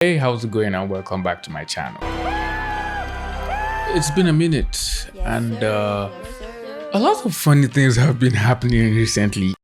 Hey, how's it going and welcome back to my channel. It's been a minute and a lot of funny things have been happening recently.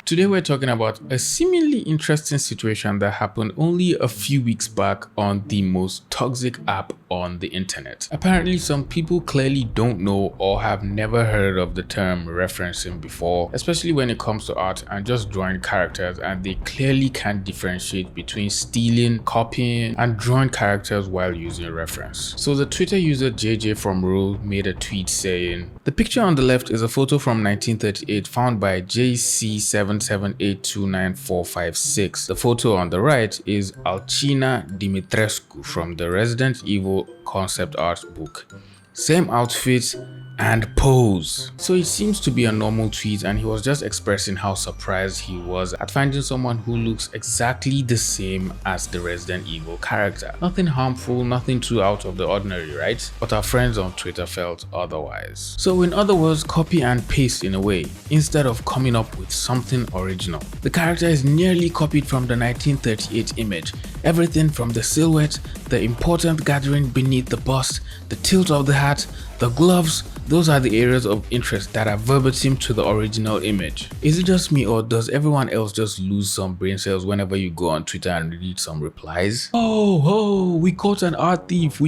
Today we're talking about a seemingly interesting situation that happened only a few weeks back on the most toxic app on the internet. Apparently some people clearly don't know or have never heard of the term referencing before, especially when it comes to art and just drawing characters, and they clearly can't differentiate between stealing, copying, and drawing characters while using reference. So the Twitter user JJ from Rule made a tweet saying, "The picture on the left is a photo from 1938 found by JC77829456. The photo on the right is Alcina Dimitrescu from the Resident Evil concept art book. Same outfit and pose." So it seems to be a normal tweet, and he was just expressing how surprised he was at finding someone who looks exactly the same as the Resident Evil character. Nothing harmful, nothing too out of the ordinary, right? But our friends on Twitter felt otherwise. So in other words, copy and paste in a way, instead of coming up with something original. The character is nearly copied from the 1938 image. Everything from the silhouette, the important gathering beneath the bust, the tilt of the hat, the gloves, those are the areas of interest that are verbatim to the original image. Is it just me, or does everyone else just lose some brain cells whenever you go on Twitter and read some replies? Oh, we caught an art thief,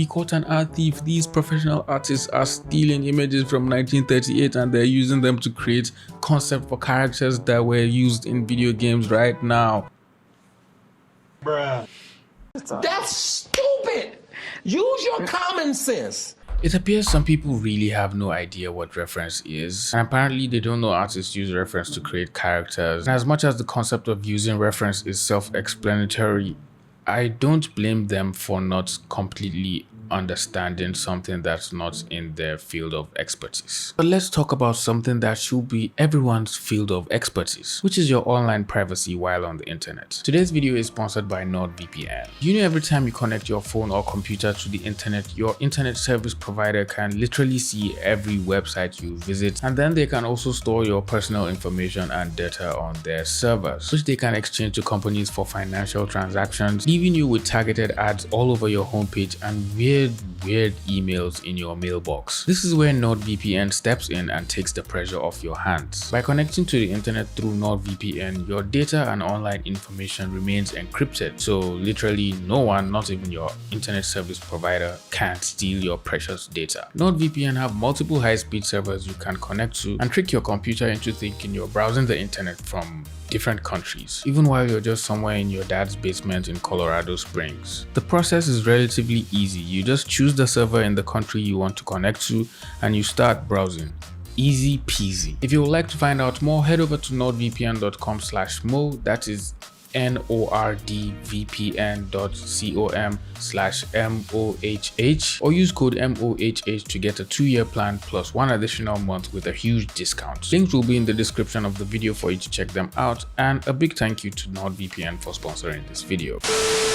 These professional artists are stealing images from 1938 and they're using them to create concept for characters that were used in video games right now. Bruh. That's stupid. Use your common sense. It appears some people really have no idea what reference is, and apparently they don't know artists use reference to create characters. And as much as the concept of using reference is self-explanatory, I don't blame them for not completely understanding something that's not in their field of expertise. But let's talk about something that should be everyone's field of expertise, which is your online privacy while on the internet. Today's video is sponsored by NordVPN. You know, every time you connect your phone or computer to the internet, your internet service provider can literally see every website you visit, and then they can also store your personal information and data on their servers, which they can exchange to companies for financial transactions, leaving you with targeted ads all over your homepage and weird emails in your mailbox. This is where NordVPN steps in and takes the pressure off your hands. By connecting to the internet through NordVPN, your data and online information remains encrypted, so literally no one, not even your internet service provider, can steal your precious data. NordVPN have multiple high-speed servers you can connect to and trick your computer into thinking you're browsing the internet from different countries, even while you're just somewhere in your dad's basement in Colorado Springs. The process is relatively easy. You just choose the server in the country you want to connect to and you start browsing. Easy peasy. If you would like to find out more, head over to nordvpn.com/mo, that is nordvpn.com/MOHH, or use code MOHH to get a 2-year plan plus 1 additional month with a huge discount. Links will be in the description of the video for you to check them out, and a big thank you to NordVPN for sponsoring this video.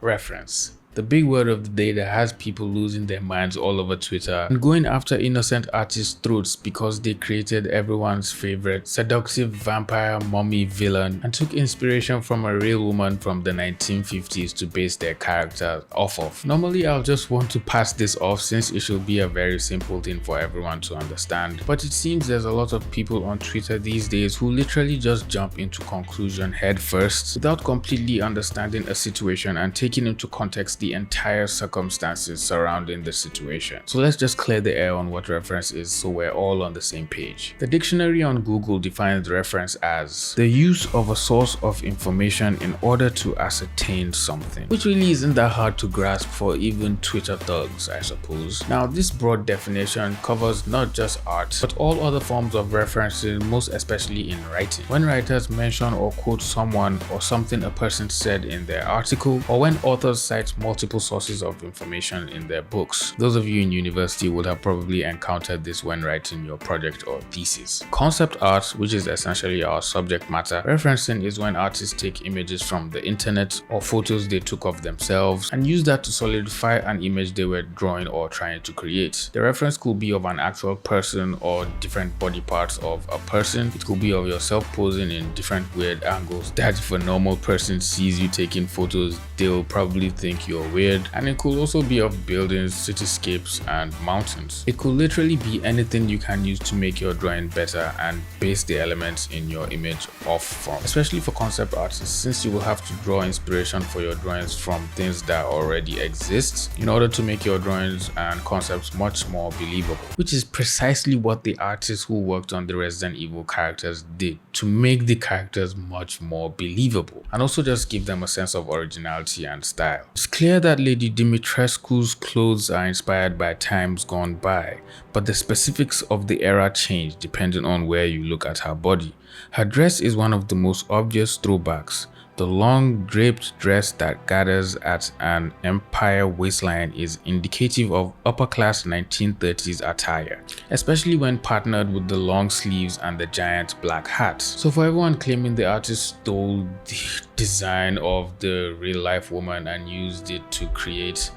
Reference. The big word of the day that has people losing their minds all over Twitter and going after innocent artists' throats because they created everyone's favorite seductive vampire mummy villain and took inspiration from a real woman from the 1950s to base their character off of. Normally I'll just want to pass this off since it should be a very simple thing for everyone to understand, but it seems there's a lot of people on Twitter these days who literally just jump into conclusion head first without completely understanding a situation and taking into context the entire circumstances surrounding the situation. So let's just clear the air on what reference is so we're all on the same page. The dictionary on Google defines reference as the use of a source of information in order to ascertain something, which really isn't that hard to grasp for even Twitter thugs, I suppose. Now, this broad definition covers not just art, but all other forms of referencing, most especially in writing. When writers mention or quote someone or something a person said in their article, or when authors cite multiple multiple sources of information in their books. Those of you in university would have probably encountered this when writing your project or thesis. Concept art, which is essentially our subject matter, referencing is when artists take images from the internet or photos they took of themselves and use that to solidify an image they were drawing or trying to create. The reference could be of an actual person or different body parts of a person. It could be of yourself posing in different weird angles that if a normal person sees you taking photos, they'll probably think you're weird. And it could also be of buildings, cityscapes, and mountains. It could literally be anything you can use to make your drawing better and base the elements in your image off from. Especially for concept artists, since you will have to draw inspiration for your drawings from things that already exist in order to make your drawings and concepts much more believable, which is precisely what the artists who worked on the Resident Evil characters did to make the characters much more believable and also just give them a sense of originality and style. It's clear that Lady Dimitrescu's clothes are inspired by times gone by, but the specifics of the era change depending on where you look at her body. Her dress is one of the most obvious throwbacks. The long draped dress that gathers at an empire waistline is indicative of upper-class 1930s attire, especially when partnered with the long sleeves and the giant black hat. So for everyone claiming the artist stole the design of the real-life woman and used it to create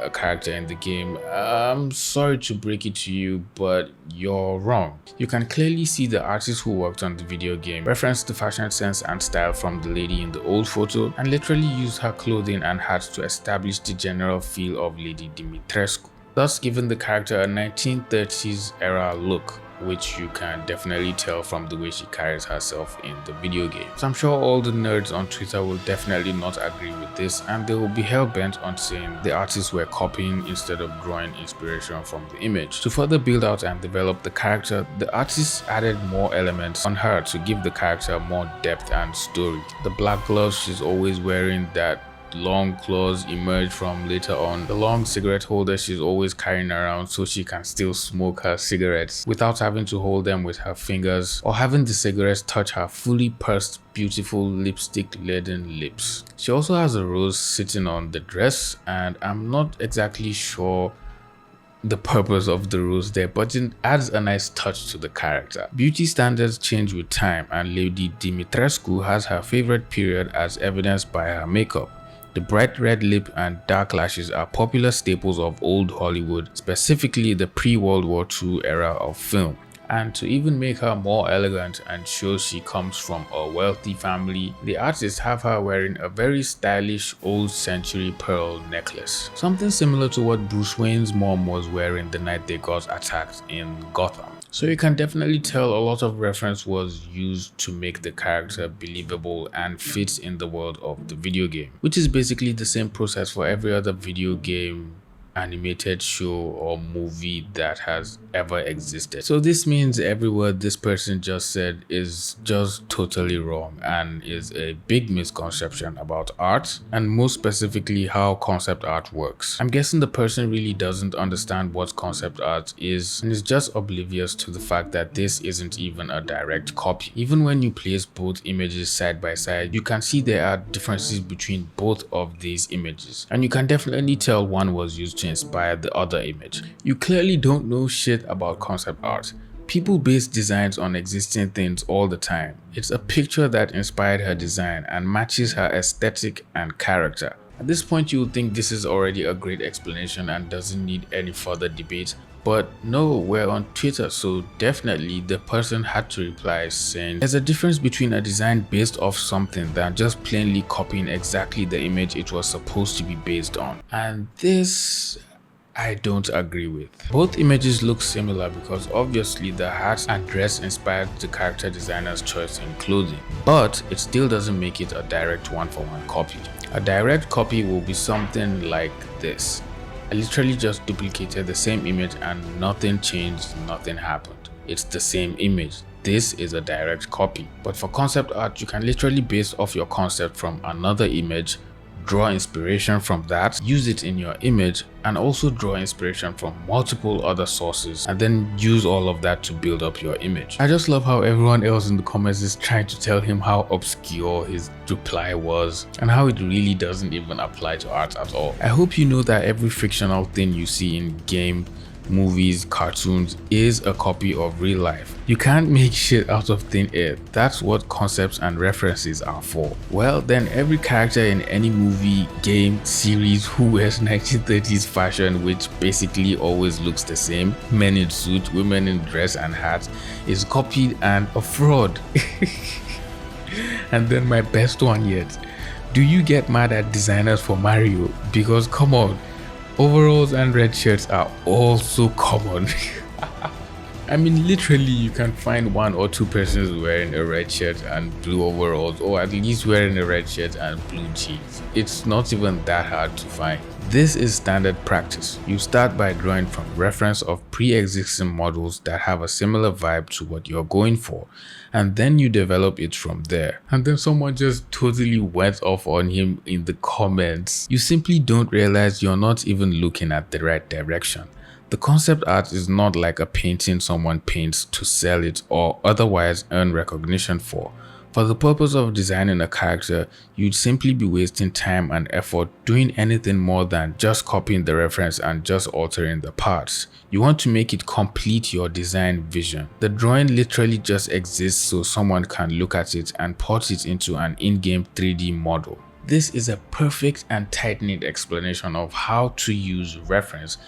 a character in the game, I'm sorry to break it to you, but you're wrong. You can clearly see the artist who worked on the video game referenced the fashion sense and style from the lady in the old photo and literally used her clothing and hat to establish the general feel of Lady Dimitrescu, thus giving the character a 1930s era look, which you can definitely tell from the way she carries herself in the video game. So I'm sure all the nerds on Twitter will definitely not agree with this, and they will be hell-bent on saying the artists were copying instead of drawing inspiration from the image. To further build out and develop the character, the artists added more elements on her to give the character more depth and story. The black gloves she's always wearing that long claws emerge from later on, the long cigarette holder she's always carrying around so she can still smoke her cigarettes without having to hold them with her fingers or having the cigarettes touch her fully pursed, beautiful lipstick laden lips. She also has a rose sitting on the dress, and I'm not exactly sure the purpose of the rose there, but it adds a nice touch to the character. Beauty standards change with time, and Lady Dimitrescu has her favorite period as evidenced by her makeup. The bright red lip and dark lashes are popular staples of old Hollywood, specifically the pre-World War II era of film. And to even make her more elegant and show she comes from a wealthy family, the artists have her wearing a very stylish old century pearl necklace. Something similar to what Bruce Wayne's mom was wearing the night they got attacked in Gotham. So you can definitely tell a lot of reference was used to make the character believable and fit in the world of the video game, which is basically the same process for every other video game, animated show or movie that has ever existed. So this means every word this person just said is just totally wrong and is a big misconception about art, and most specifically how concept art works. I'm guessing the person really doesn't understand what concept art is and is just oblivious to the fact that this isn't even a direct copy. Even when you place both images side by side, you can see there are differences between both of these images, and you can definitely tell one was used to inspire the other image. You clearly don't know shit about concept art. People base designs on existing things all the time. It's a picture that inspired her design and matches her aesthetic and character. At this point, you would think this is already a great explanation and doesn't need any further debate, but no, we're on Twitter, so definitely the person had to reply saying there's a difference between a design based off something than just plainly copying exactly the image it was supposed to be based on. And this I don't agree with. Both images look similar because obviously the hat and dress inspired the character designer's choice in clothing, but it still doesn't make it a direct one-for-one copy. A direct copy will be something like this. I literally just duplicated the same image and nothing changed, nothing happened. It's the same image. This is a direct copy. But for concept art, you can literally base off your concept from another image, draw inspiration from that, use it in your image, and also draw inspiration from multiple other sources, and then use all of that to build up your image. I just love how everyone else in the comments is trying to tell him how obscure his reply was and how it really doesn't even apply to art at all. I hope you know that every fictional thing you see in game, movies, cartoons is a copy of real life. You can't make shit out of thin air. That's what concepts and references are for. Well, then every character in any movie, game, series who wears 1930s fashion, which basically always looks the same, men in suit, women in dress and hats, is copied and a fraud. And then my best one yet. Do you get mad at designers for Mario? Because come on, overalls and red shirts are also common. I mean, literally you can find 1 or 2 persons wearing a red shirt and blue overalls, or at least wearing a red shirt and blue jeans. It's not even that hard to find. This is standard practice. You start by drawing from reference of pre-existing models that have a similar vibe to what you're going for, and then you develop it from there. And then someone just totally went off on him in the comments. You simply don't realize you're not even looking at the right direction. The concept art is not like a painting someone paints to sell it or otherwise earn recognition for. For the purpose of designing a character, you'd simply be wasting time and effort doing anything more than just copying the reference and just altering the parts. You want to make it complete your design vision. The drawing literally just exists so someone can look at it and port it into an in-game 3D model. This is a perfect and tight-knit explanation of how to use reference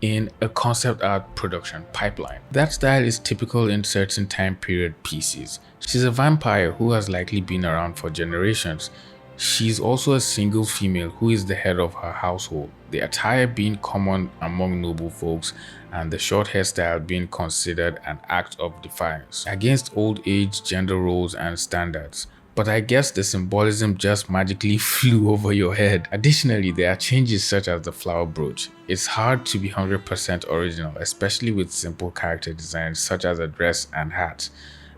in a concept art production pipeline. That style is typical in certain time period pieces. She's a vampire who has likely been around for generations. She's also a single female who is the head of her household, the attire being common among noble folks and the short hairstyle being considered an act of defiance against old age, gender roles and standards. But I guess the symbolism just magically flew over your head. Additionally, there are changes such as the flower brooch. It's hard to be 100% original, especially with simple character designs such as a dress and hat.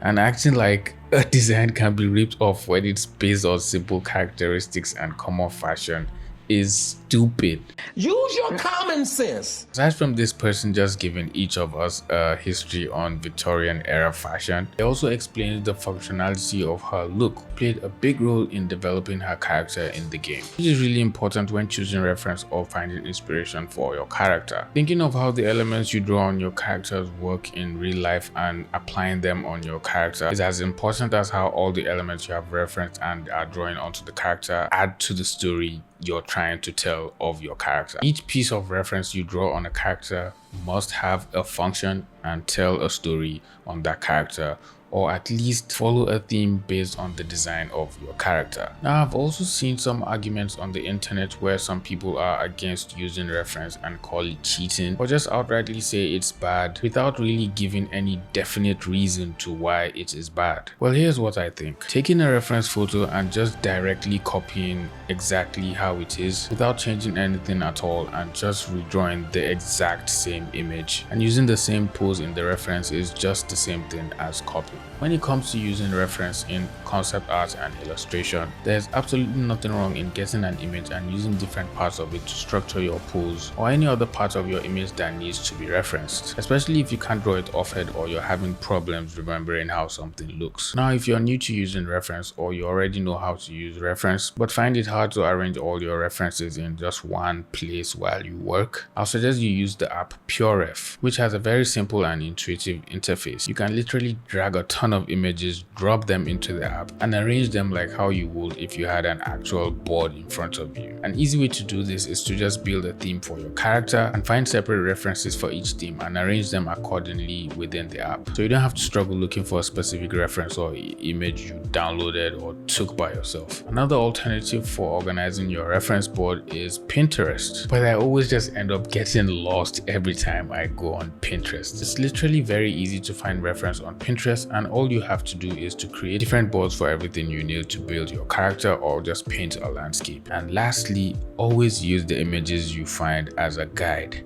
And acting like a design can be ripped off when it's based on simple characteristics and common fashion is stupid. Use your common sense. Aside from this person just giving each of us a history on Victorian era fashion, it also explains the functionality of her look played a big role in developing her character in the game. This is really important when choosing reference or finding inspiration for your character. Thinking of how the elements you draw on your characters work in real life and applying them on your character is as important as how all the elements you have referenced and are drawing onto the character add to the story you're trying to tell of your character. Each piece of reference you draw on a character must have a function and tell a story on that character, or at least follow a theme based on the design of your character. Now, I've also seen some arguments on the internet where some people are against using reference and call it cheating, or just outrightly say it's bad without really giving any definite reason to why it is bad. Well, here's what I think. Taking a reference photo and just directly copying exactly how it is without changing anything at all and just redrawing the exact same image and using the same pose in the reference is just the same thing as copying. When it comes to using reference in concept art and illustration, there's absolutely nothing wrong in getting an image and using different parts of it to structure your pose or any other part of your image that needs to be referenced, especially if you can't draw it offhand or you're having problems remembering how something looks. Now, if you're new to using reference or you already know how to use reference but find it hard to arrange all your references in just one place while you work, I'll suggest you use the app PureRef, which has a very simple and intuitive interface. You can literally drag a ton of images, drop them into the app and arrange them like how you would if you had an actual board in front of you. An easy way to do this is to just build a theme for your character and find separate references for each theme and arrange them accordingly within the app, so you don't have to struggle looking for a specific reference or image you downloaded or took by yourself. Another alternative for organizing your reference board is Pinterest, but I always just end up getting lost every time I go on Pinterest. It's literally very easy to find reference on Pinterest, and all you have to do is to create different boards for everything you need to build your character or just paint a landscape. And lastly, always use the images you find as a guide,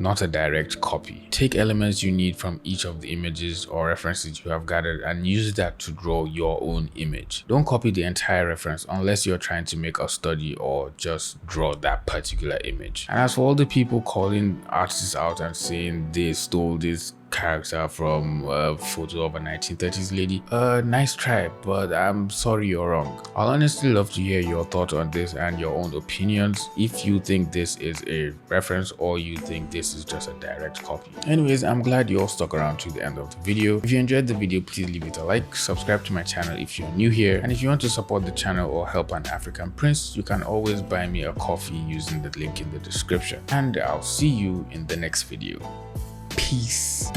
not a direct copy. Take elements you need from each of the images or references you have gathered and use that to draw your own image. Don't copy the entire reference unless you're trying to make a study or just draw that particular image. And as for all the people calling artists out and saying they stole this character from a photo of a 1930s lady, nice try, but I'm sorry you're wrong. I'll honestly love to hear your thoughts on this and your own opinions, if you think this is a reference or you think this is just a direct copy. Anyways, I'm glad you all stuck around to the end of the video. If you enjoyed the video, please leave it a like, subscribe to my channel if you're new here, and if you want to support the channel or help an African prince, you can always buy me a coffee using the link in the description. And I'll see you in the next video. Peace.